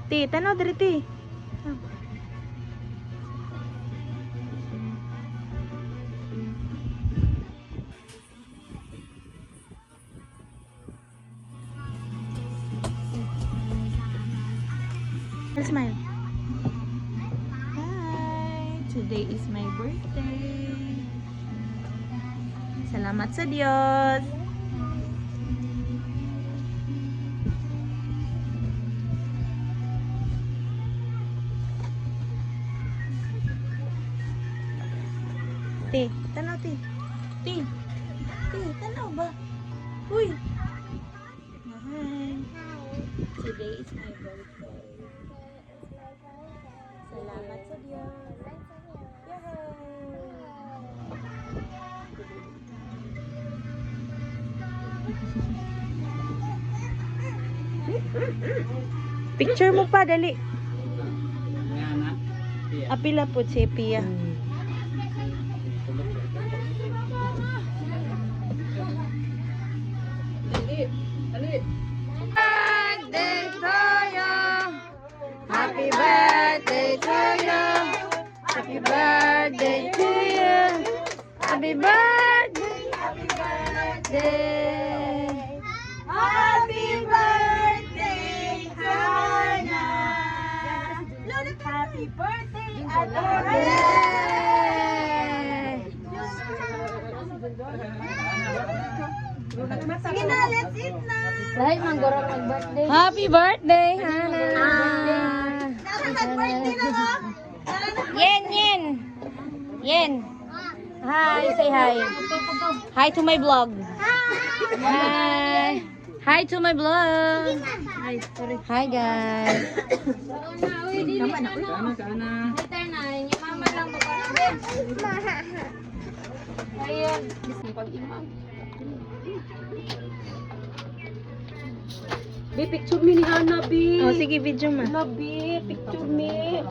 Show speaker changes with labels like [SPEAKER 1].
[SPEAKER 1] Ti, tanaw diri ti. Smile. Hi, today is my birthday. Salamat sa Diyos. Ti, tanaw ti. Ti. Ti, tanaw ba? Uy. Hi. Today is my birthday. Salamat sa Diyos. Picture mo pa, dali. Apila po si Pia. Birthday to you. Happy birthday to you. Happy birthday to you. Happy birthday. Happy birthday. Happy birthday, Hana. Happy birthday, Adora. Sige na, let's eat na.
[SPEAKER 2] Dahil manggorong mag-birthday.
[SPEAKER 1] Happy birthday, Hana.
[SPEAKER 2] Birthday na mo.
[SPEAKER 1] Yen, Yen. Yen. Hi, say hi. Hi to my vlog. Hi. Hi to my vlog. Hi guys.
[SPEAKER 2] Bi, picture me ni Hana, Bi.
[SPEAKER 1] Oh, sige, video ma.
[SPEAKER 2] Hana, Bi, picture me.